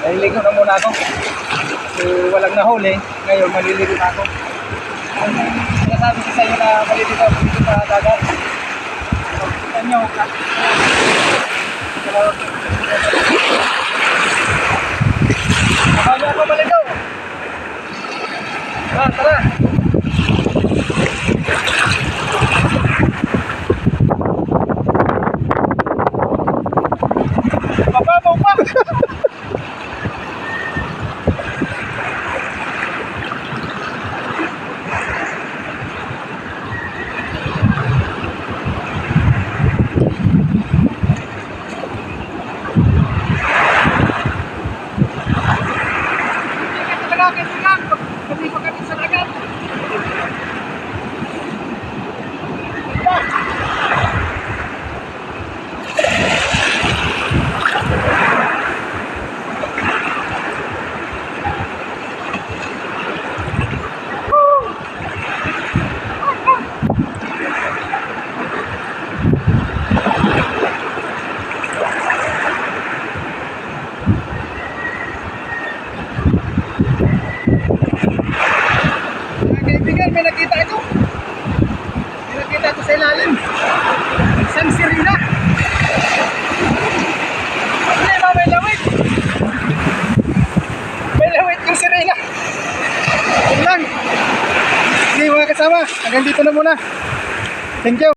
Naliligo na muna ako. So, walang nahuli. Ngayon, maliligo na ako. Sinasabi ko sa inyo na maliligo ako dito sa dagat. Tignan nyo. Saka nyo ako maligo. Tara. Mababaw pa! May nakita ko sa ilalim. Isang sirena. Hindi ba may lawit? May lawit yung sirena. Yun lang. Sige mga kasama, hanggang dito na muna. Thank you.